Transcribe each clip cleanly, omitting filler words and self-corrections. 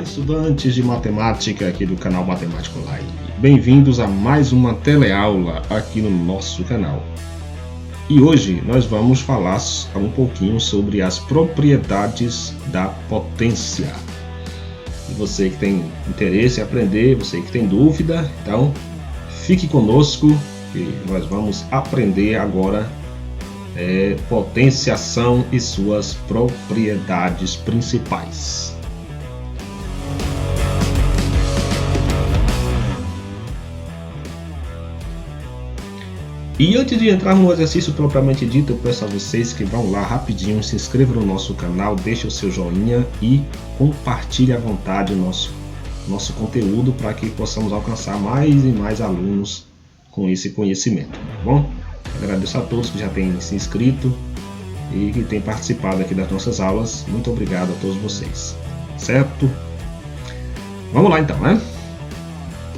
Olá, estudantes de matemática aqui do canal Matemática Online. Bem-vindos a mais uma teleaula aqui no nosso canal. E hoje nós vamos falar um pouquinho sobre as propriedades da potência. E você que tem interesse em aprender, você que tem dúvida, então fique conosco que nós vamos aprender agora potenciação e suas propriedades principais. E antes de entrar no exercício propriamente dito, eu peço a vocês que vão lá rapidinho, se inscrevam no nosso canal, deixem o seu joinha e compartilhe à vontade o nosso conteúdo para que possamos alcançar mais e mais alunos com esse conhecimento, tá bom? Agradeço a todos que já têm se inscrito e que têm participado aqui das nossas aulas. Muito obrigado a todos vocês, certo? Vamos lá então, né?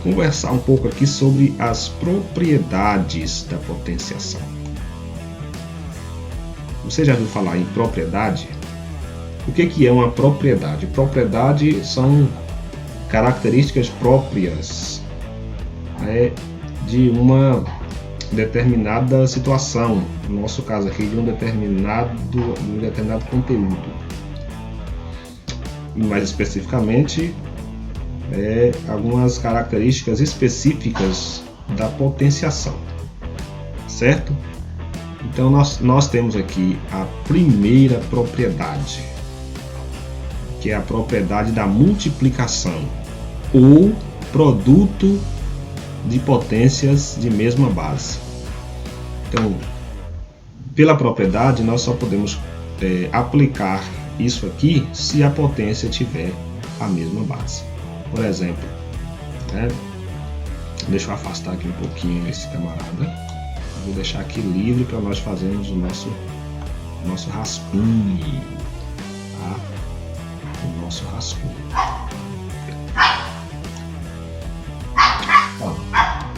Conversar um pouco aqui sobre as propriedades da potenciação. Você já ouviu falar em propriedade? O que é uma propriedade? Propriedade são características próprias de uma determinada situação, no nosso caso aqui de um determinado conteúdo. E mais especificamente, algumas características específicas da potenciação, certo? Então nós temos aqui a primeira propriedade, que é a propriedade da multiplicação ou produto de potências de mesma base. Então, pela propriedade, nós só podemos aplicar isso aqui se a potência tiver a mesma base. Por exemplo, deixa eu afastar aqui um pouquinho esse camarada. Vou deixar aqui livre para nós fazermos o nosso rascunho, tá? O nosso rascunho.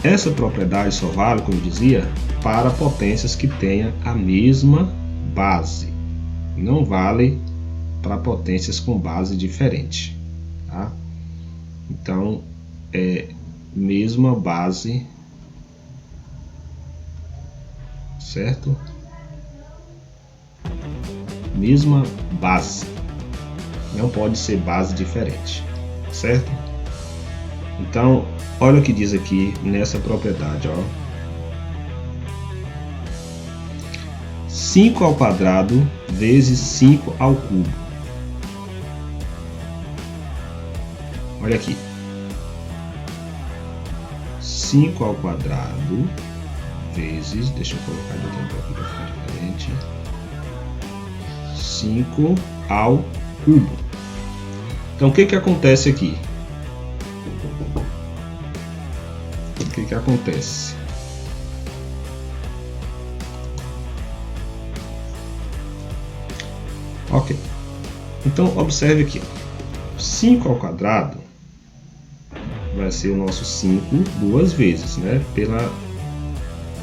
Essa propriedade só vale, como eu dizia, para potências que tenham a mesma base. Não vale para potências com base diferente, tá? Então, mesma base, certo? Mesma base. Não pode ser base diferente, certo? Então, olha o que diz aqui nessa propriedade, ó. 5 ao quadrado vezes 5 ao cubo. Olha aqui. 5 ao quadrado vezes, deixa eu colocar de outro aqui para ficar diferente. 5 ao cubo. Então, o que acontece aqui? O que acontece? Ok. Então, observe aqui. 5 ao quadrado vai ser o nosso 5 duas vezes, né? Pela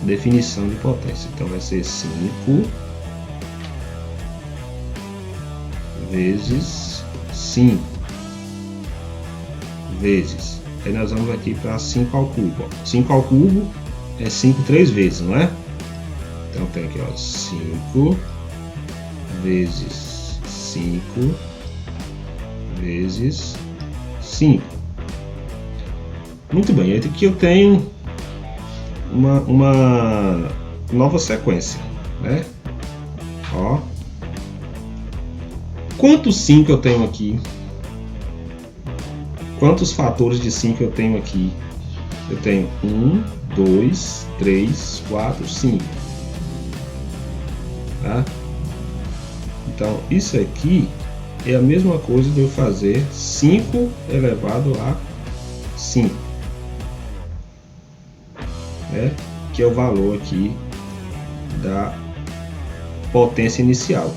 definição de potência. Então, vai ser 5 vezes 5 vezes. Aí nós vamos aqui para 5 ao cubo. 5 ao cubo é 5 três vezes, não é? Então tem aqui, ó, 5 vezes 5 vezes 5. Muito bem, aqui eu tenho uma nova sequência, né? Ó. Quantos 5 eu tenho aqui? Quantos fatores de 5 eu tenho aqui? Eu tenho 1, 2, 3, 4, 5. Tá? Então, isso aqui é a mesma coisa de eu fazer 5 elevado a 5. Que é o valor aqui da potência inicial.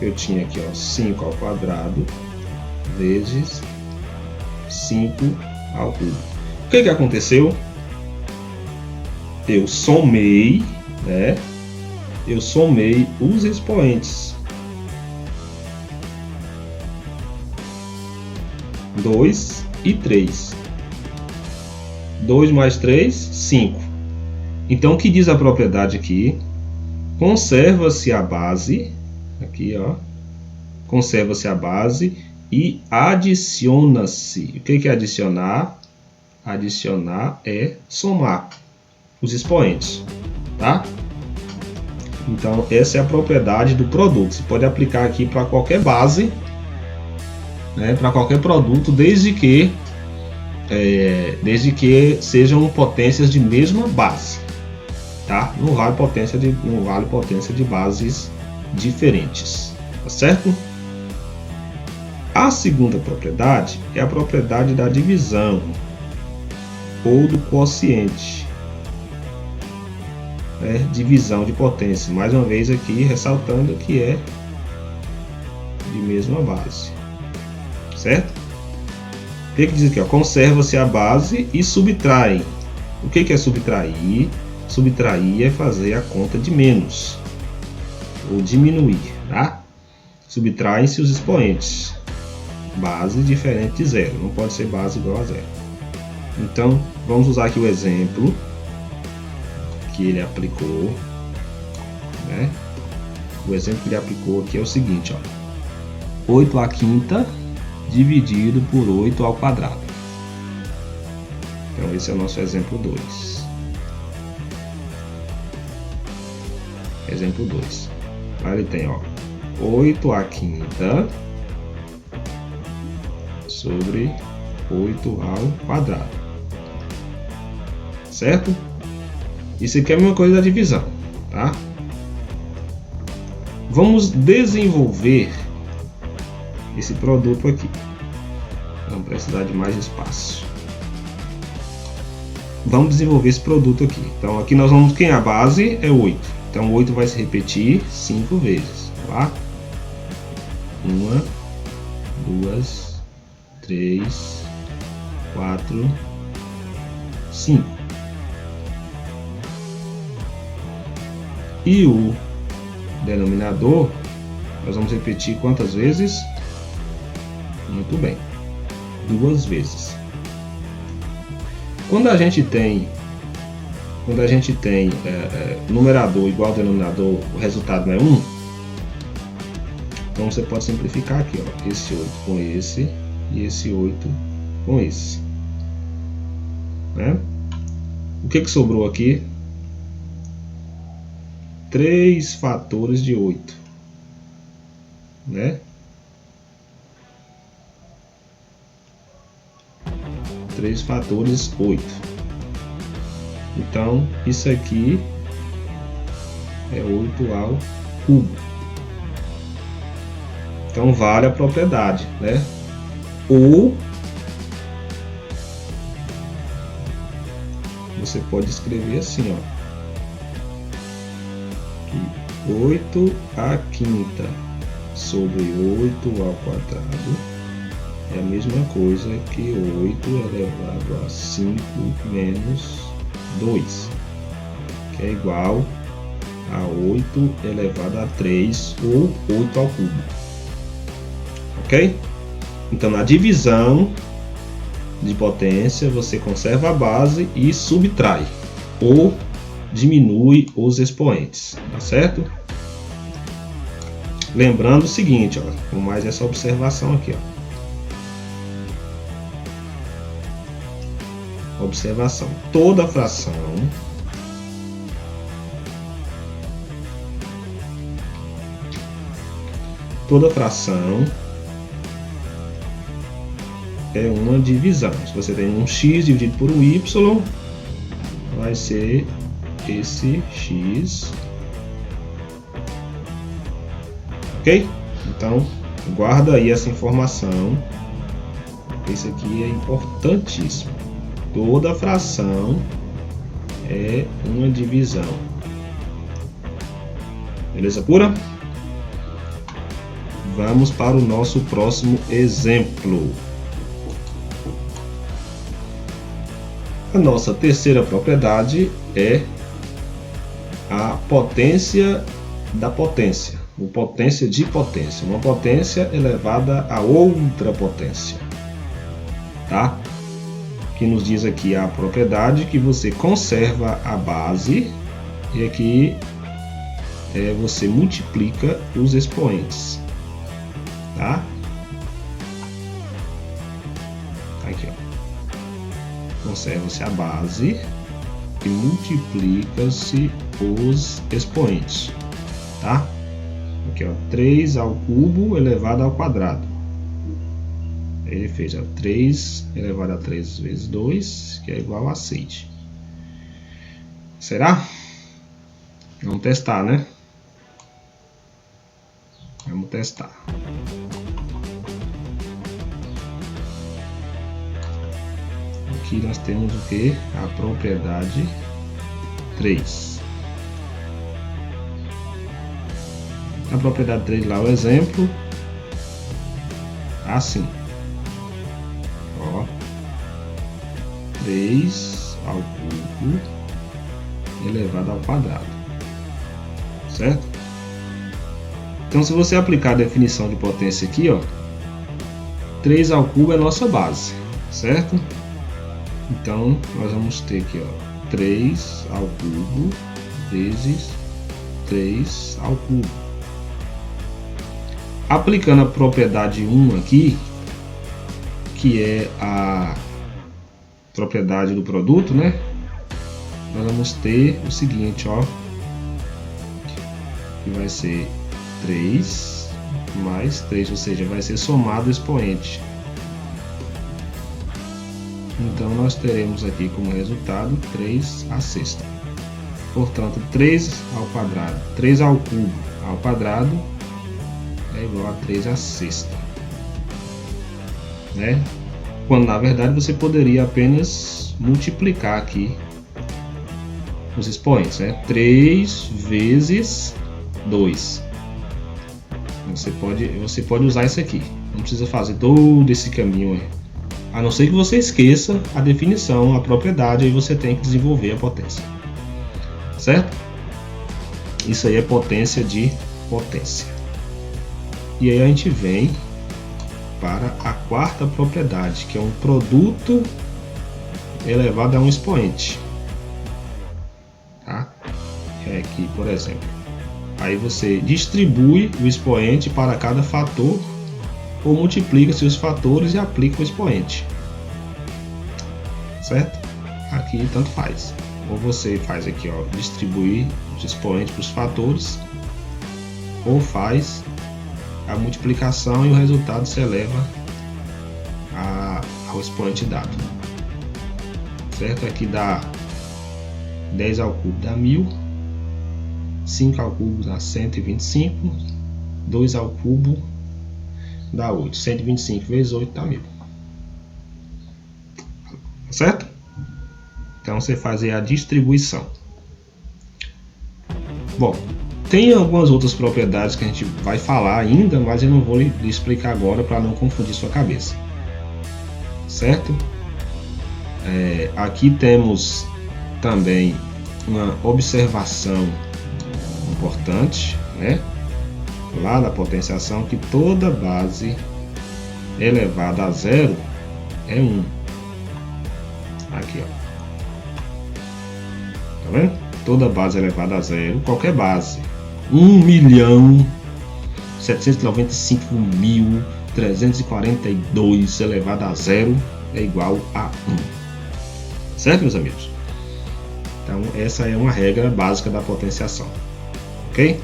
Eu tinha aqui, ó, 5 ao quadrado vezes 5 ao cubo. O que aconteceu? Eu somei, né? Eu somei os expoentes. 2 e 3. 2 mais 3, 5. Então, o que diz a propriedade aqui? Conserva-se a base, aqui ó, conserva-se a base e adiciona-se. O que é adicionar? Adicionar é somar os expoentes, tá? Então, essa é a propriedade do produto. Você pode aplicar aqui para qualquer base, né, para qualquer produto, desde que sejam potências de mesma base, tá? Não vale potência de bases diferentes, tá certo? A segunda propriedade é a propriedade da divisão ou do quociente, né? Divisão de potência, mais uma vez aqui ressaltando que é de mesma base, certo? O que diz aqui? Conserva-se a base e subtrai. O que é subtrair? Subtrair é fazer a conta de menos ou diminuir, tá? Subtraem-se os expoentes. Base diferente de zero, não pode ser base igual a zero. Então, vamos usar aqui o exemplo que ele aplicou, né? O exemplo que ele aplicou aqui é o seguinte, ó: 8 à quinta dividido por 8 ao quadrado. Então, esse é o nosso exemplo 2. Exemplo 2. Lá ele tem, ó, 8 à quinta sobre 8 ao quadrado. Certo? Isso aqui é a mesma coisa da divisão, tá? Vamos desenvolver esse produto aqui. Vamos precisar de mais espaço. Vamos desenvolver esse produto aqui. Então aqui nós vamos, a base é 8. Então 8 vai se repetir 5 vezes, tá? 1, 2, 3, 4, 5. E o denominador nós vamos repetir quantas vezes? Muito bem, 2 vezes. Quando a gente tem numerador igual ao denominador, o resultado não é 1. Então você pode simplificar aqui, ó, esse 8 com esse e esse 8 com esse, né? O que sobrou aqui? 3 fatores de 8, né? 3 fatores 8. Então isso aqui é 8 ao cubo. Então vale a propriedade, né? Ou você pode escrever assim, ó: 8 à quinta sobre 8 ao quadrado é a mesma coisa que 8 elevado a 5 menos 2, que é igual a 8 elevado a 3 ou 8 ao cubo. Ok? Então, na divisão de potência, você conserva a base e subtrai ou diminui os expoentes, tá certo? Lembrando o seguinte, ó, com mais essa observação aqui, ó. Observação: toda fração é uma divisão. Se você tem um x dividido por um y, vai ser esse x. Ok? Então, guarda aí essa informação. Isso aqui é importantíssimo. Toda fração é uma divisão. Beleza pura? Vamos para o nosso próximo exemplo. A nossa terceira propriedade é a potência da potência, ou potência de potência, uma potência elevada a outra potência. tá? Que nos diz aqui a propriedade que você conserva a base e aqui você multiplica os expoentes, tá? Aqui, ó. Conserva-se a base e multiplica-se os expoentes, tá? Aqui, ó, 3 ao cubo elevado ao quadrado. Ele fez 3 elevado a 3 vezes 2, que é igual a 6. Será? Vamos testar, né? Vamos testar. Aqui nós temos o que? A propriedade 3. A propriedade 3 lá, o exemplo, assim. Ó, 3 ao cubo elevado ao quadrado, certo? Então, se você aplicar a definição de potência aqui, ó, 3 ao cubo é nossa base, certo? Então, nós vamos ter aqui, ó, 3 ao cubo vezes 3 ao cubo. Aplicando a propriedade 1 aqui, que é a propriedade do produto, né? Nós vamos ter o seguinte, ó, que vai ser 3 mais 3, ou seja, vai ser somado o expoente. Então nós teremos aqui como resultado 3 à sexta. Portanto, 3 ao quadrado, 3 ao cubo ao quadrado é igual a 3 à sexta, né? Quando na verdade você poderia apenas multiplicar aqui os expoentes, né? 3 vezes 2. Você pode usar isso aqui. Não precisa fazer todo esse caminho aí. A não ser que você esqueça a definição, a propriedade, aí você tem que desenvolver a potência. Certo? Isso aí é potência de potência. E aí a gente vem para a quarta propriedade, que é um produto elevado a um expoente. Tá? É aqui, por exemplo. Aí você distribui o expoente para cada fator ou multiplica seus fatores e aplica o expoente. Certo? Aqui tanto faz. Ou você faz aqui, ó, distribuir os expoentes para os fatores, ou faz a multiplicação e o resultado se eleva ao expoente dado. Certo? Aqui dá 10 ao cubo dá 1000, 5 ao cubo dá 125, 2 ao cubo dá 8. 125 vezes 8 dá 1000. Certo? Então você faz aí a distribuição. Bom, tem algumas outras propriedades que a gente vai falar ainda, mas eu não vou lhe explicar agora para não confundir sua cabeça. Certo? Aqui temos também uma observação importante, né? Lá na potenciação, que toda base elevada a zero é 1. Aqui, ó. Tá vendo? Toda base elevada a zero, qualquer base, 1.795.342 elevado a zero é igual a 1. Certo, meus amigos? Então, essa é uma regra básica da potenciação. Ok?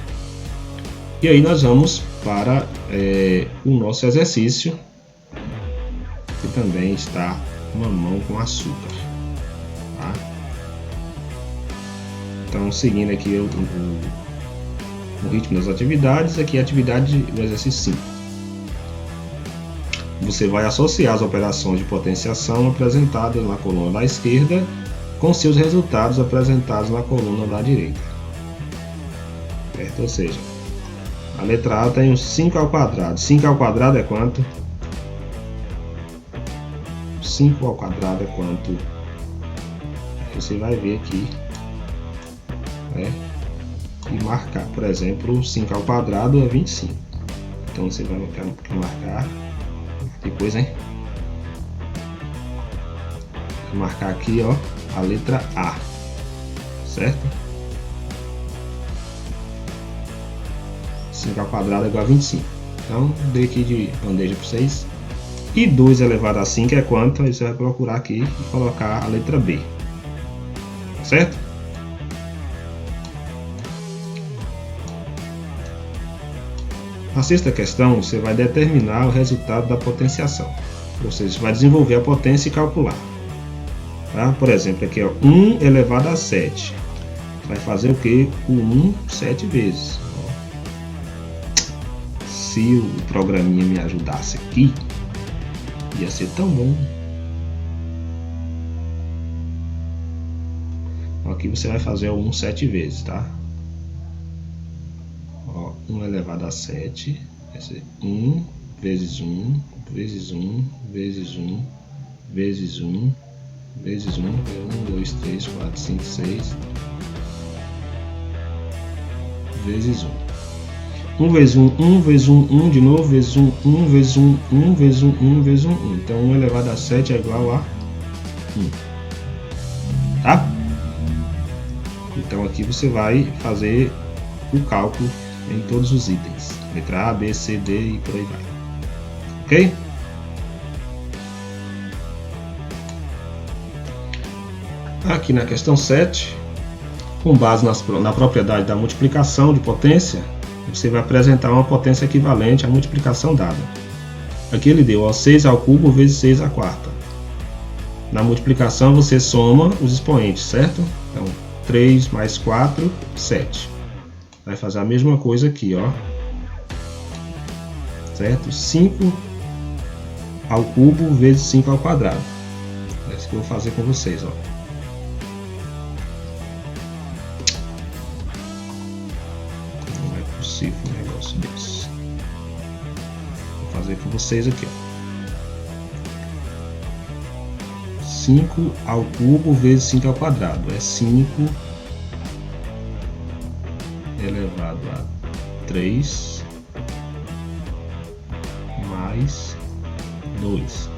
E aí nós vamos para o nosso exercício, que também está mamão com açúcar. Tá? Então, seguindo aqui o ritmo das atividades, aqui a atividade do exercício 5. Você vai associar as operações de potenciação apresentadas na coluna da esquerda com seus resultados apresentados na coluna da direita. Certo? Ou seja, a letra A tem um 5 ao quadrado. 5 ao quadrado é quanto? 5 ao quadrado é quanto? Você vai ver aqui, né? E marcar, por exemplo, 5 ao quadrado é 25. Então você vai marcar depois, hein? marcar aqui, ó, a letra A, certo? 5 ao quadrado é igual a 25. Então, dei aqui de bandeja para vocês. E 2 elevado a 5 é quanto? Aí você vai procurar aqui e colocar a letra B, certo? Na sexta questão, você vai determinar o resultado da potenciação. Ou seja, você vai desenvolver a potência e calcular. Tá? Por exemplo, aqui ó, 1 elevado a 7. Vai fazer o que? O 1 7 vezes. Se o programinha me ajudasse aqui, ia ser tão bom. Aqui você vai fazer o 1 7 vezes, tá? Ó, 1 elevado a 7 vai ser 1 vezes 1 vezes 1 vezes 1 vezes 1 vezes 1, 1, 2, 3, 4, 5, 6 vezes 1. 1 vezes 1, 1 vezes 1, 1 de novo, vezes 1, 1 vezes 1, 1 vezes 1, 1 vezes 1, 1. Então 1 elevado a 7 é igual a 1. Tá? Então aqui você vai fazer o cálculo em todos os itens. Letra A, B, C, D e por aí vai. Ok? Aqui na questão 7, com base na propriedade da multiplicação de potência, você vai apresentar uma potência equivalente à multiplicação dada. Aqui ele deu ó, 6 ao cubo vezes 6 à quarta. Na multiplicação você soma os expoentes, certo? Então 3 mais 4, 7. Vai fazer a mesma coisa aqui, ó. Certo? 5 ao cubo vezes 5 ao quadrado. É isso que eu vou fazer com vocês, ó. Um negócio desse. Vou fazer com vocês aqui, ó. 5 ao cubo vezes 5 ao quadrado é 5 elevado a 3 mais 2.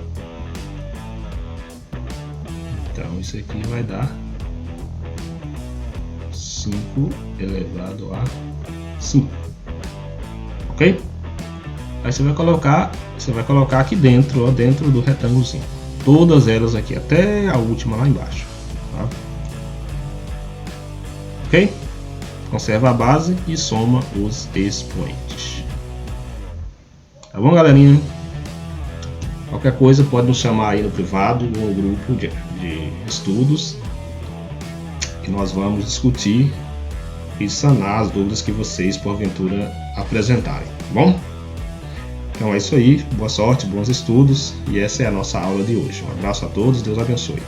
Então isso aqui vai dar 5 elevado a 5. Ok? Aí você vai colocar aqui dentro, ó, dentro do retângulozinho. Todas elas aqui, até a última lá embaixo. Tá? Ok? Conserva a base e soma os expoentes. Tá bom, galerinha? Qualquer coisa pode nos chamar aí no privado ou no grupo de estudos, que nós vamos discutir e sanar as dúvidas que vocês porventura apresentarem, tá bom? Então é isso aí, boa sorte, bons estudos, e essa é a nossa aula de hoje. Um abraço a todos, Deus abençoe.